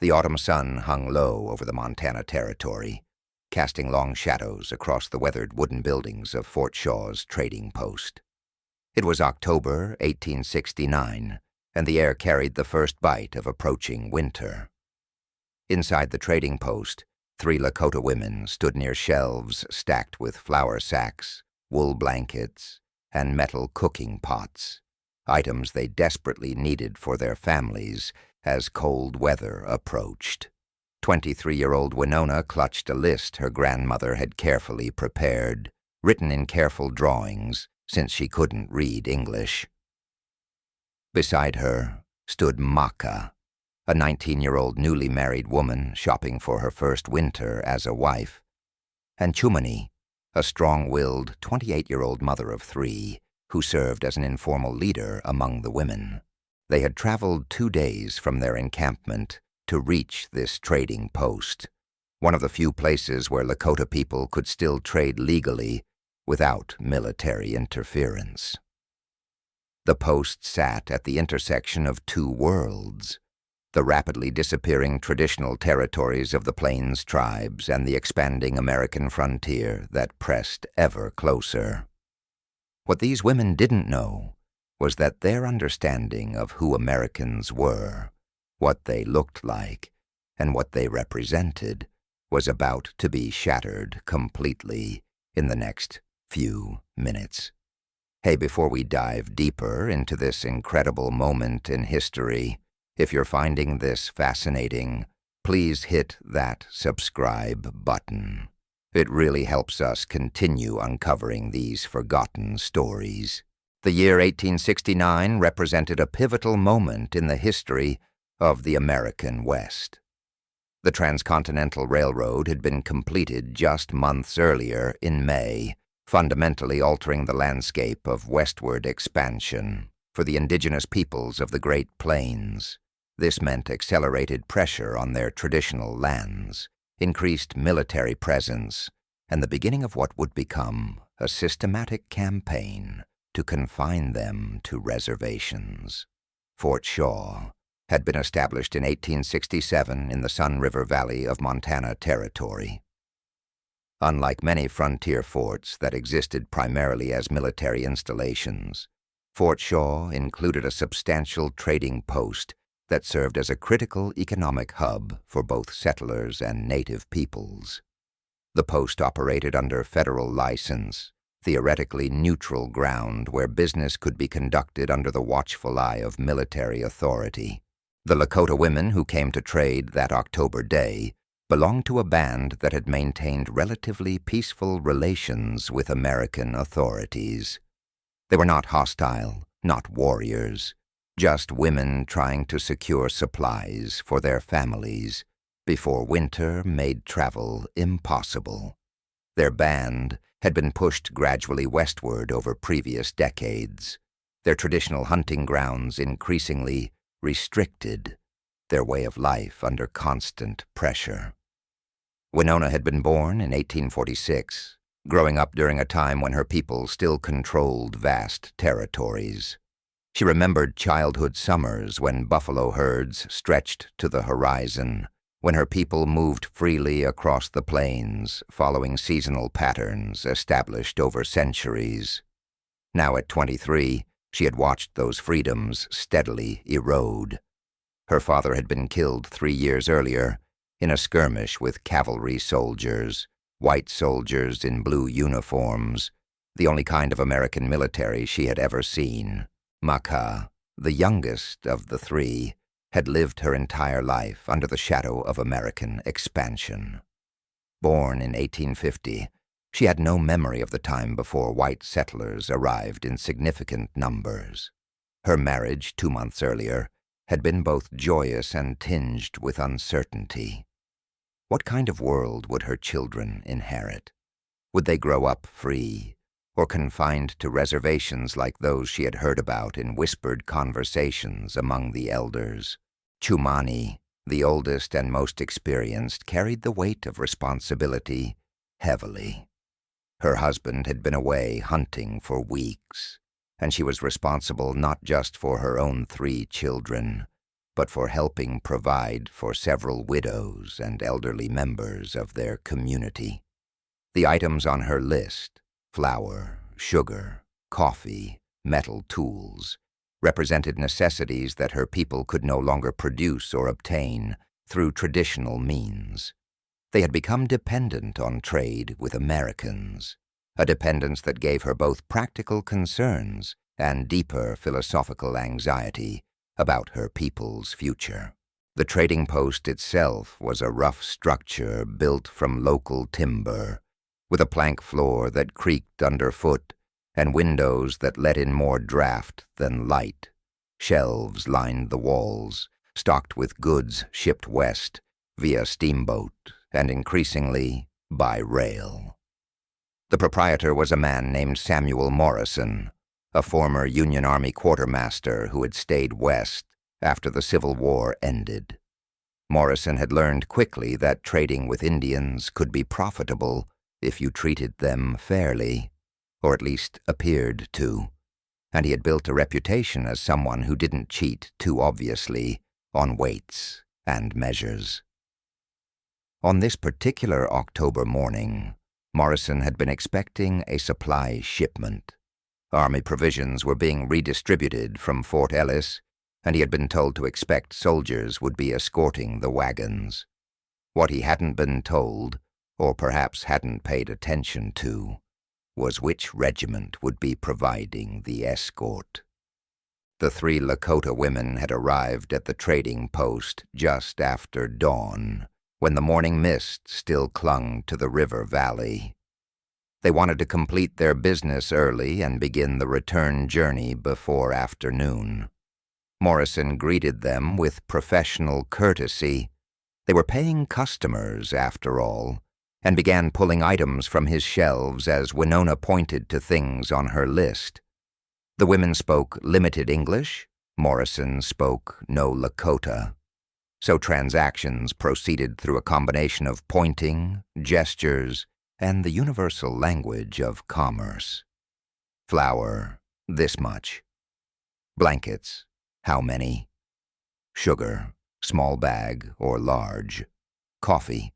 The autumn sun hung low over the Montana Territory, casting long shadows across the weathered wooden buildings of Fort Shaw's trading post. It was October 1869, and the air carried the first bite of approaching winter. Inside the trading post, 3 Lakota women stood near shelves stacked with flour sacks, wool blankets, and metal cooking pots, items they desperately needed for their families as cold weather approached. 23-year-old Winona clutched a list her grandmother had carefully prepared, written in careful drawings since she couldn't read English. Beside her stood Maka, a 19-year-old newly married woman shopping for her first winter as a wife, and Chumani, a strong-willed 28-year-old mother of 3 who served as an informal leader among the women. They had traveled 2 days from their encampment to reach this trading post, one of the few places where Lakota people could still trade legally without military interference. The post sat at the intersection of 2 worlds, the rapidly disappearing traditional territories of the Plains tribes and the expanding American frontier that pressed ever closer. What these women didn't know was that their understanding of who Americans were, what they looked like, and what they represented was about to be shattered completely in the next few minutes. Hey, before we dive deeper into this incredible moment in history, if you're finding this fascinating, please hit that subscribe button. It really helps us continue uncovering these forgotten stories. The year 1869 represented a pivotal moment in the history of the American West. The Transcontinental Railroad had been completed just months earlier in May, fundamentally altering the landscape of westward expansion for the indigenous peoples of the Great Plains. This meant accelerated pressure on their traditional lands, increased military presence, and the beginning of what would become a systematic campaign to confine them to reservations. Fort Shaw had been established in 1867 in the Sun River Valley of Montana Territory. Unlike many frontier forts that existed primarily as military installations, Fort Shaw included a substantial trading post that served as a critical economic hub for both settlers and native peoples. The post operated under federal license, theoretically neutral ground where business could be conducted under the watchful eye of military authority. The Lakota women who came to trade that October day belonged to a band that had maintained relatively peaceful relations with American authorities. They were not hostile, not warriors, just women trying to secure supplies for their families before winter made travel impossible. Their band had been pushed gradually westward over previous decades, their traditional hunting grounds increasingly restricted, their way of life under constant pressure. Winona had been born in 1846, growing up during a time when her people still controlled vast territories. She remembered childhood summers when buffalo herds stretched to the horizon, when her people moved freely across the plains, following seasonal patterns established over centuries. Now at 23, she had watched those freedoms steadily erode. Her father had been killed 3 years earlier in a skirmish with cavalry soldiers, white soldiers in blue uniforms, the only kind of American military she had ever seen. Maka, the youngest of the 3, had lived her entire life under the shadow of American expansion. Born in 1850, she had no memory of the time before white settlers arrived in significant numbers. Her marriage 2 months earlier had been both joyous and tinged with uncertainty. What kind of world would her children inherit? Would they grow up free, or confined to reservations like those she had heard about in whispered conversations among the elders? Chumani, the oldest and most experienced, carried the weight of responsibility heavily. Her husband had been away hunting for weeks, and she was responsible not just for her own 3 children, but for helping provide for several widows and elderly members of their community. The items on her list, flour, sugar, coffee, metal tools, represented necessities that her people could no longer produce or obtain through traditional means. They had become dependent on trade with Americans, a dependence that gave her both practical concerns and deeper philosophical anxiety about her people's future. The trading post itself was a rough structure built from local timber, with a plank floor that creaked underfoot and windows that let in more draft than light. Shelves lined the walls, stocked with goods shipped west via steamboat and increasingly by rail. The proprietor was a man named Samuel Morrison, a former Union Army quartermaster who had stayed west after the Civil War ended. Morrison had learned quickly that trading with Indians could be profitable if you treated them fairly, or at least appeared to, and he had built a reputation as someone who didn't cheat too obviously on weights and measures. On this particular October morning, Morrison had been expecting a supply shipment. Army provisions were being redistributed from Fort Ellis, and he had been told to expect soldiers would be escorting the wagons. What he hadn't been told, or perhaps hadn't paid attention to, was which regiment would be providing the escort. The 3 Lakota women had arrived at the trading post just after dawn, when the morning mist still clung to the river valley. They wanted to complete their business early and begin the return journey before afternoon. Morrison greeted them with professional courtesy. They were paying customers, after all, and began pulling items from his shelves as Winona pointed to things on her list. The women spoke limited English. Morrison spoke no Lakota. So transactions proceeded through a combination of pointing, gestures, and the universal language of commerce. Flour, this much. Blankets, how many? Sugar, small bag or large. Coffee,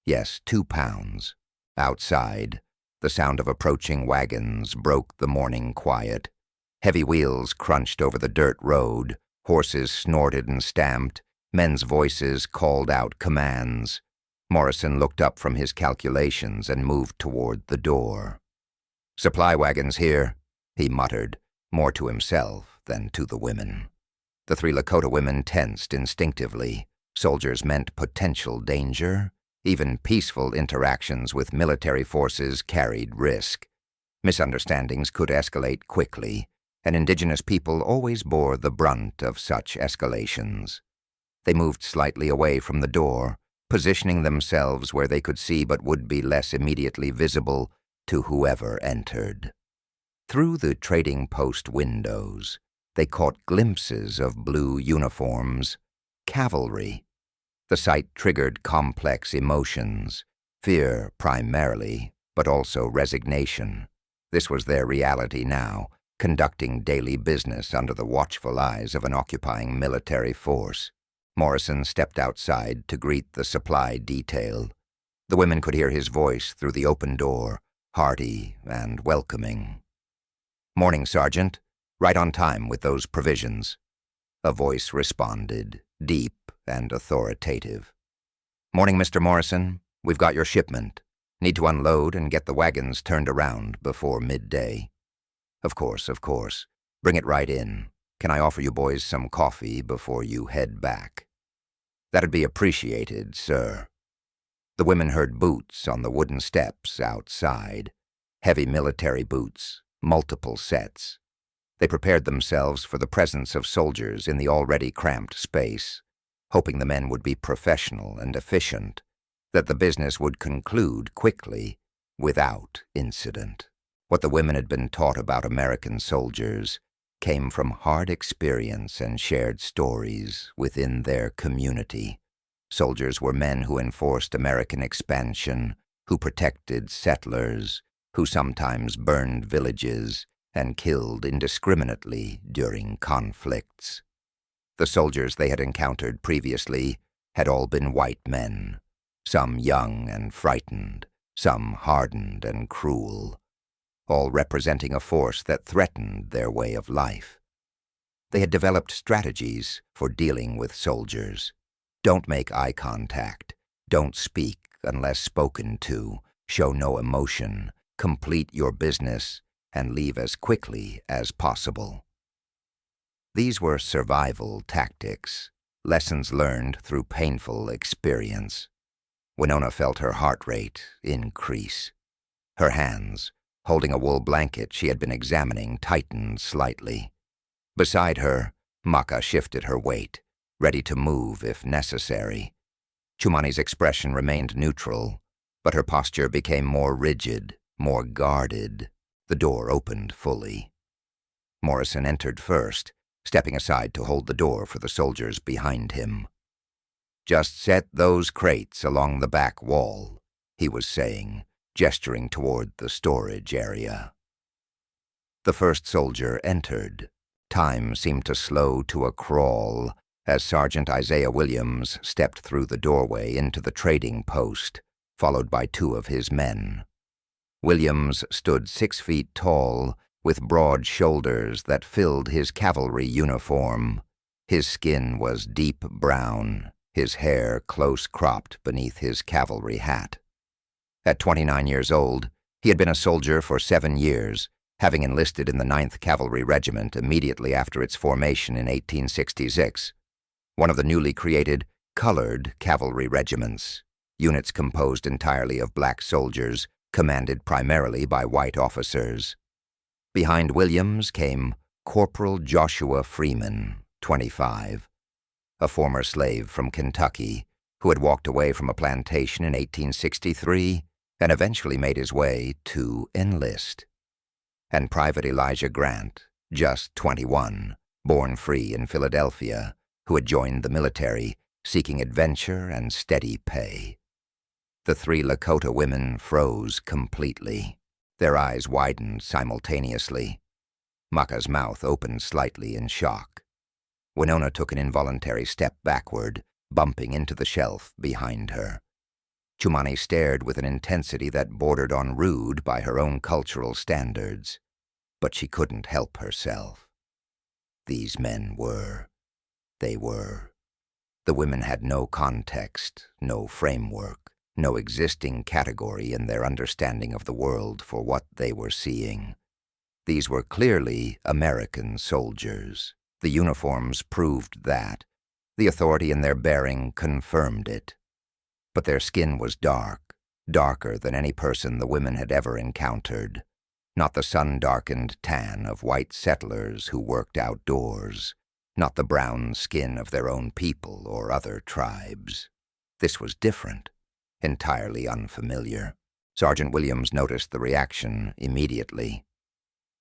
yes, 2 pounds. Outside, the sound of approaching wagons broke the morning quiet. Heavy wheels crunched over the dirt road, horses snorted and stamped, men's voices called out commands. Morrison looked up from his calculations and moved toward the door. "Supply wagons here," he muttered, more to himself than to the women. The 3 Lakota women tensed instinctively. Soldiers meant potential danger. Even peaceful interactions with military forces carried risk. Misunderstandings could escalate quickly, and indigenous people always bore the brunt of such escalations. They moved slightly away from the door, positioning themselves where they could see but would be less immediately visible to whoever entered. Through the trading post windows, they caught glimpses of blue uniforms, cavalry. The sight triggered complex emotions, fear primarily, but also resignation. This was their reality now, conducting daily business under the watchful eyes of an occupying military force. Morrison stepped outside to greet the supply detail. The women could hear his voice through the open door, hearty and welcoming. "Morning, Sergeant. Right on time with those provisions." A voice responded, deep and authoritative. "Morning, Mr. Morrison. We've got your shipment. Need to unload and get the wagons turned around before midday." Of course. Bring it right in. Can I offer you boys some coffee before you head back?" "That'd be appreciated, sir." The women heard boots on the wooden steps outside. Heavy military boots, multiple sets. They prepared themselves for the presence of soldiers in the already cramped space, hoping the men would be professional and efficient, that the business would conclude quickly, without incident. What the women had been taught about American soldiers came from hard experience and shared stories within their community. Soldiers were men who enforced American expansion, who protected settlers, who sometimes burned villages and killed indiscriminately during conflicts. The soldiers they had encountered previously had all been white men, some young and frightened, some hardened and cruel, all representing a force that threatened their way of life. They had developed strategies for dealing with soldiers. Don't make eye contact. Don't speak unless spoken to. Show no emotion. Complete your business and leave as quickly as possible. These were survival tactics, lessons learned through painful experience. Winona felt her heart rate increase. Her hands, holding a wool blanket she had been examining, tightened slightly. Beside her, Maka shifted her weight, ready to move if necessary. Chumani's expression remained neutral, but her posture became more rigid, more guarded. The door opened fully. Morrison entered first, stepping aside to hold the door for the soldiers behind him. "Just set those crates along the back wall," he was saying, gesturing toward the storage area. The first soldier entered. Time seemed to slow to a crawl as Sergeant Isaiah Williams stepped through the doorway into the trading post, followed by 2 of his men. Williams stood 6 feet tall, with broad shoulders that filled his cavalry uniform. His skin was deep brown, his hair close-cropped beneath his cavalry hat. At 29 years old, he had been a soldier for 7 years, having enlisted in the 9th Cavalry Regiment immediately after its formation in 1866, one of the newly created colored cavalry regiments, units composed entirely of black soldiers, commanded primarily by white officers. Behind Williams came Corporal Joshua Freeman, 25, a former slave from Kentucky who had walked away from a plantation in 1863 and eventually made his way to enlist, and Private Elijah Grant, just 21, born free in Philadelphia, who had joined the military, seeking adventure and steady pay. The 3 Lakota women froze completely. Their eyes widened simultaneously. Maka's mouth opened slightly in shock. Winona took an involuntary step backward, bumping into the shelf behind her. Chumani stared with an intensity that bordered on rude by her own cultural standards, but she couldn't help herself. These men were. They were. The women had no context, no framework, no existing category in their understanding of the world for what they were seeing. These were clearly American soldiers. The uniforms proved that. The authority in their bearing confirmed it. But their skin was dark, darker than any person the women had ever encountered. Not the sun-darkened tan of white settlers who worked outdoors. Not the brown skin of their own people or other tribes. This was different, entirely unfamiliar. Sergeant Williams noticed the reaction immediately.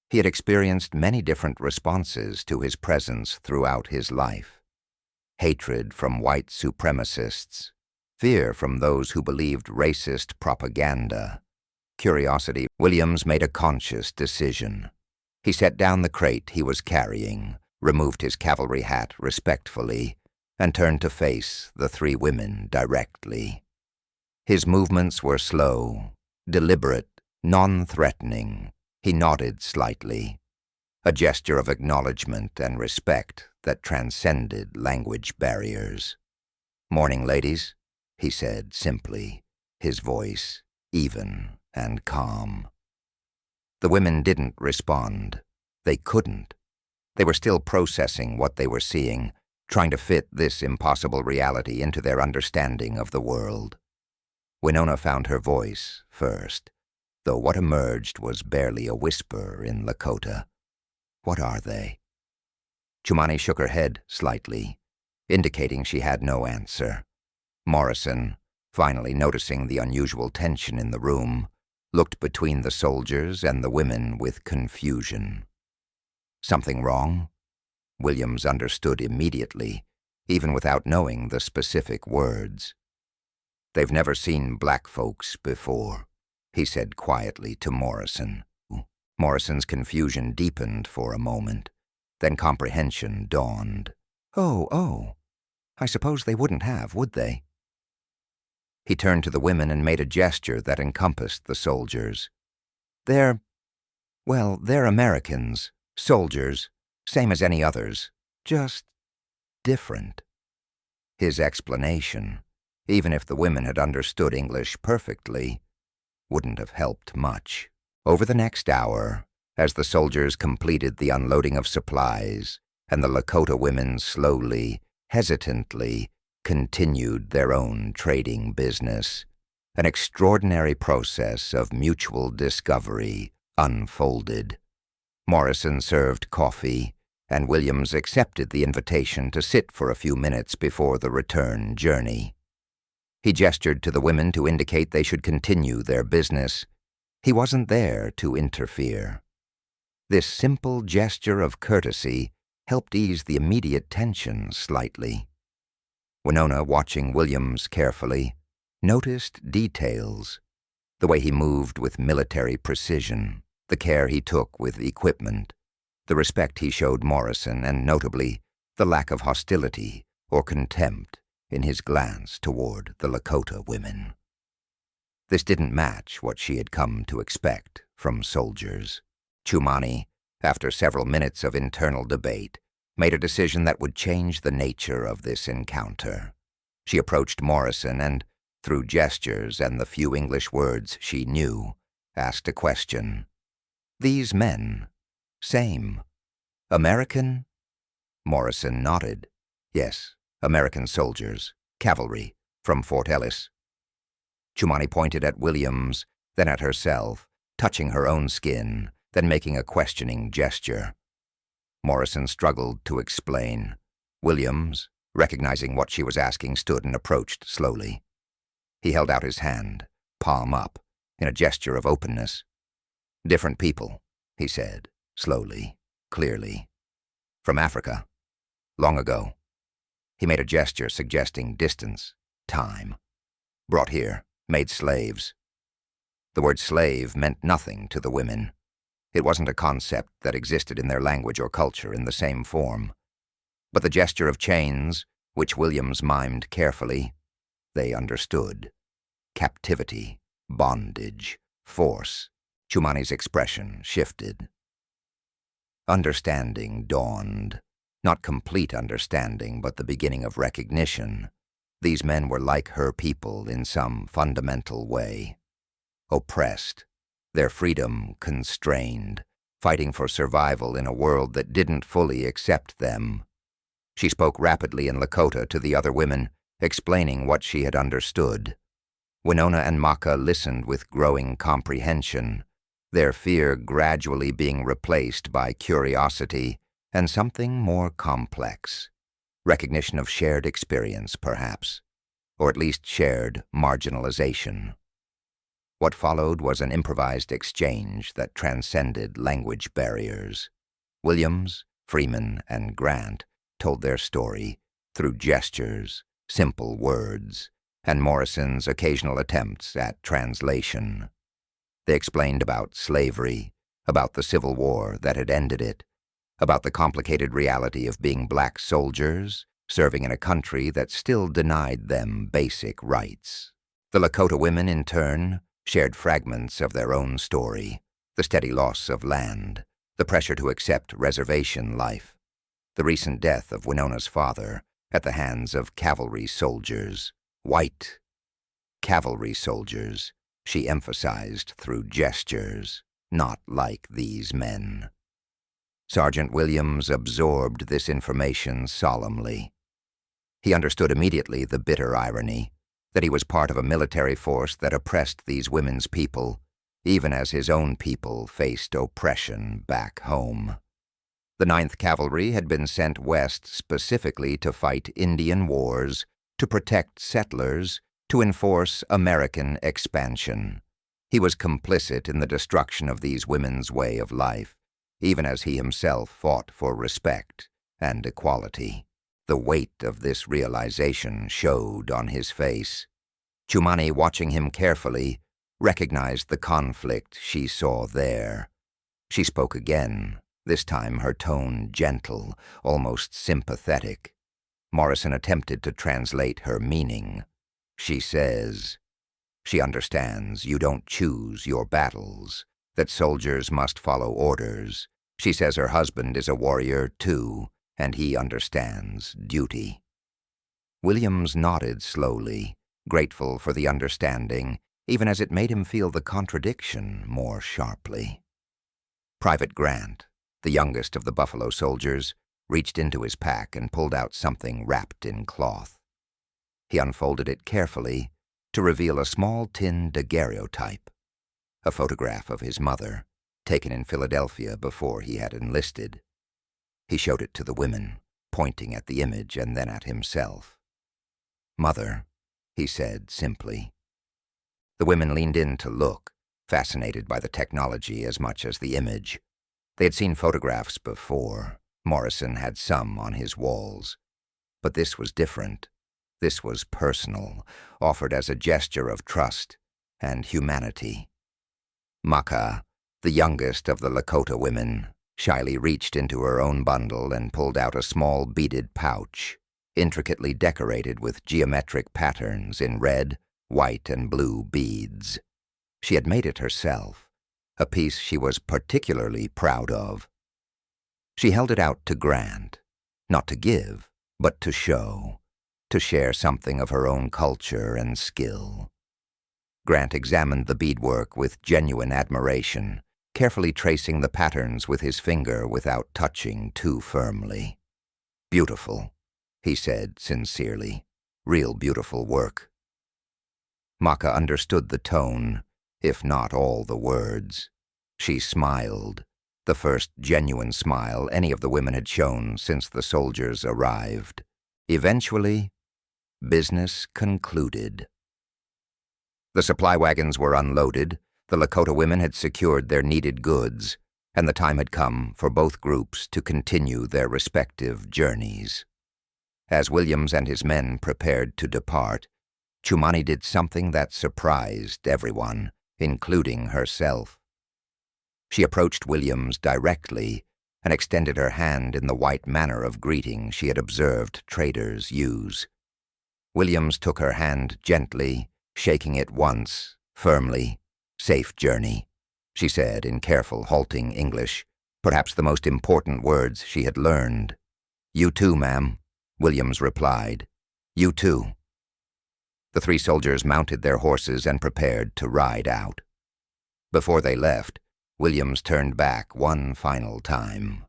He had experienced many different responses to his presence throughout his life. Hatred from white supremacists, fear from those who believed racist propaganda, curiosity. Williams made a conscious decision. He set down the crate he was carrying, removed his cavalry hat respectfully, and turned to face the 3 women directly. His movements were slow, deliberate, non-threatening. He nodded slightly, a gesture of acknowledgement and respect that transcended language barriers. "Morning, ladies," he said simply, his voice even and calm. The women didn't respond. They couldn't. They were still processing what they were seeing, trying to fit this impossible reality into their understanding of the world. Winona found her voice first, though what emerged was barely a whisper in Lakota. "What are they?" Chumani shook her head slightly, indicating she had no answer. Morrison, finally noticing the unusual tension in the room, looked between the soldiers and the women with confusion. "Something wrong?" Williams understood immediately, even without knowing the specific words. "They've never seen black folks before," he said quietly to Morrison. Morrison's confusion deepened for a moment, then comprehension dawned. Oh, I suppose they wouldn't have, would they?" He turned to the women and made a gesture that encompassed the soldiers. They're Americans, soldiers, same as any others, just different." His explanation, even if the women had understood English perfectly, wouldn't have helped much. Over the next hour, as the soldiers completed the unloading of supplies, and the Lakota women slowly, hesitantly, continued their own trading business, an extraordinary process of mutual discovery unfolded. Morrison served coffee, and Williams accepted the invitation to sit for a few minutes before the return journey. He gestured to the women to indicate they should continue their business. He wasn't there to interfere. This simple gesture of courtesy helped ease the immediate tension slightly. Winona, watching Williams carefully, noticed details: the way he moved with military precision, the care he took with equipment, the respect he showed Morrison, and notably, the lack of hostility or contempt in his glance toward the Lakota women. This didn't match what she had come to expect from soldiers. Chumani, after several minutes of internal debate, made a decision that would change the nature of this encounter. She approached Morrison and, through gestures and the few English words she knew, asked a question. "These men, same, American?" Morrison nodded. "Yes, American soldiers, cavalry, from Fort Ellis." Chumani pointed at Williams, then at herself, touching her own skin, then making a questioning gesture. Morrison struggled to explain. Williams, recognizing what she was asking, stood and approached slowly. He held out his hand, palm up, in a gesture of openness. "Different people," he said, slowly, clearly. "From Africa. Long ago." He made a gesture suggesting distance, time. "Brought here, made slaves." The word slave meant nothing to the women. It wasn't a concept that existed in their language or culture in the same form. But the gesture of chains, which Williams mimed carefully, they understood. Captivity, bondage, force. Chumani's expression shifted. Understanding dawned. Not complete understanding, but the beginning of recognition. These men were like her people in some fundamental way. Oppressed, their freedom constrained, fighting for survival in a world that didn't fully accept them. She spoke rapidly in Lakota to the other women, explaining what she had understood. Winona and Maka listened with growing comprehension, their fear gradually being replaced by curiosity and something more complex. Recognition of shared experience, perhaps, or at least shared marginalization. What followed was an improvised exchange that transcended language barriers. Williams, Freeman, and Grant told their story through gestures, simple words, and Morrison's occasional attempts at translation. They explained about slavery, about the Civil War that had ended it, about the complicated reality of being black soldiers serving in a country that still denied them basic rights. The Lakota women, in turn, shared fragments of their own story: the steady loss of land, the pressure to accept reservation life, the recent death of Winona's father at the hands of cavalry soldiers, white cavalry soldiers, she emphasized through gestures, not like these men. Sergeant Williams absorbed this information solemnly. He understood immediately the bitter irony, that he was part of a military force that oppressed these women's people, even as his own people faced oppression back home. The 9th Cavalry had been sent west specifically to fight Indian wars, to protect settlers, to enforce American expansion. He was complicit in the destruction of these women's way of life, even as he himself fought for respect and equality. The weight of this realization showed on his face. Chumani, watching him carefully, recognized the conflict she saw there. She spoke again, this time her tone gentle, almost sympathetic. Morrison attempted to translate her meaning. She says, she understands you don't choose your battles, that soldiers must follow orders. She says her husband is a warrior too, and he understands duty. Williams nodded slowly, grateful for the understanding, even as it made him feel the contradiction more sharply. Private Grant, the youngest of the Buffalo soldiers, reached into his pack and pulled out something wrapped in cloth. He unfolded it carefully to reveal a small tin daguerreotype, a photograph of his mother, taken in Philadelphia before he had enlisted. He showed it to the women, pointing at the image and then at himself. "Mother," he said simply. The women leaned in to look, fascinated by the technology as much as the image. They had seen photographs before. Morrison had some on his walls. But this was different. This was personal, offered as a gesture of trust and humanity. Maka, the youngest of the Lakota women, shyly reached into her own bundle and pulled out a small beaded pouch, intricately decorated with geometric patterns in red, white, and blue beads. She had made it herself, a piece she was particularly proud of. She held it out to Grant, not to give, but to show, to share something of her own culture and skill. Grant examined the beadwork with genuine admiration, carefully tracing the patterns with his finger without touching too firmly. "Beautiful," he said sincerely. "Real beautiful work." Maka understood the tone, if not all the words. She smiled, the first genuine smile any of the women had shown since the soldiers arrived. Eventually, business concluded. The supply wagons were unloaded, the Lakota women had secured their needed goods, and the time had come for both groups to continue their respective journeys. As Williams and his men prepared to depart, Chumani did something that surprised everyone, including herself. She approached Williams directly and extended her hand in the white manner of greeting she had observed traders use. Williams took her hand gently, shaking it once, firmly. "Safe journey," she said in careful, halting English, perhaps the most important words she had learned. "You too, ma'am," Williams replied. "You too." The three soldiers mounted their horses and prepared to ride out. Before they left, Williams turned back one final time.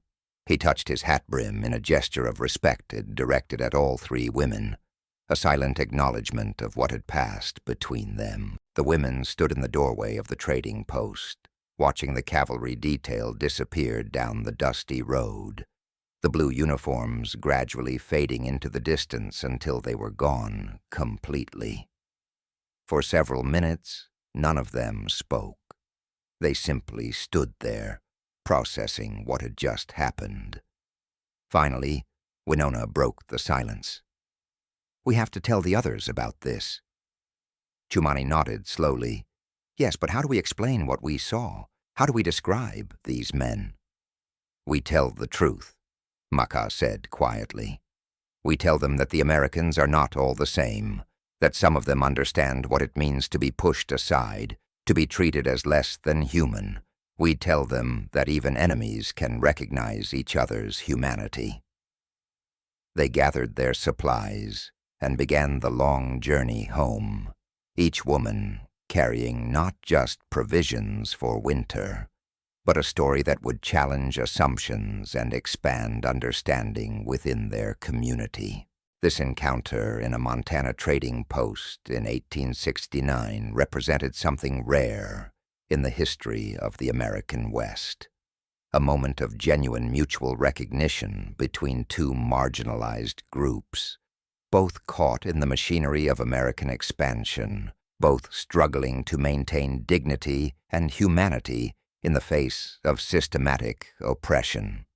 He touched his hat brim in a gesture of respect directed at all three women, a silent acknowledgement of what had passed between them. The women stood in the doorway of the trading post, watching the cavalry detail disappear down the dusty road, the blue uniforms gradually fading into the distance until they were gone completely. For several minutes, none of them spoke. They simply stood there, processing what had just happened. Finally, Winona broke the silence. "We have to tell the others about this." Chumani nodded slowly. "Yes, but how do we explain what we saw? How do we describe these men?" "We tell the truth," Maka said quietly. "We tell them that the Americans are not all the same, that some of them understand what it means to be pushed aside, to be treated as less than human. We tell them that even enemies can recognize each other's humanity." They gathered their supplies and began the long journey home, each woman carrying not just provisions for winter, but a story that would challenge assumptions and expand understanding within their community. This encounter in a Montana trading post in 1869 represented something rare in the history of the American West, a moment of genuine mutual recognition between two marginalized groups, both caught in the machinery of American expansion, both struggling to maintain dignity and humanity in the face of systematic oppression.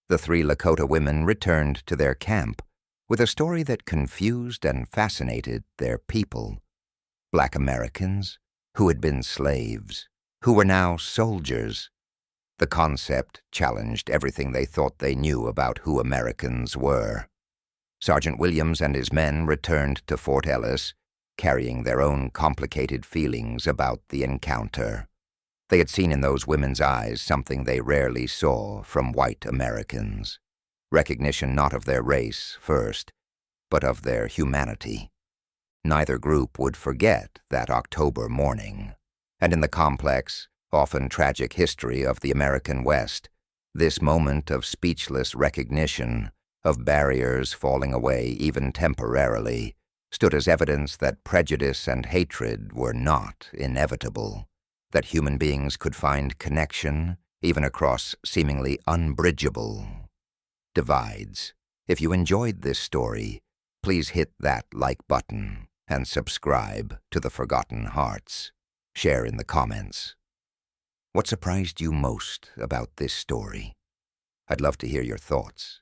The three Lakota women returned to their camp with a story that confused and fascinated their people. Black Americans, who had been slaves, who were now soldiers. The concept challenged everything they thought they knew about who Americans were. Sergeant Williams and his men returned to Fort Ellis, carrying their own complicated feelings about the encounter. They had seen in those women's eyes something they rarely saw from white Americans. Recognition not of their race first, but of their humanity. Neither group would forget that October morning. And in the complex, often tragic history of the American West, this moment of speechless recognition, of barriers falling away even temporarily, stood as evidence that prejudice and hatred were not inevitable, that human beings could find connection even across seemingly unbridgeable divides. If you enjoyed this story, please hit that like button and subscribe to The Forgotten Hearts. Share in the comments. What surprised you most about this story? I'd love to hear your thoughts.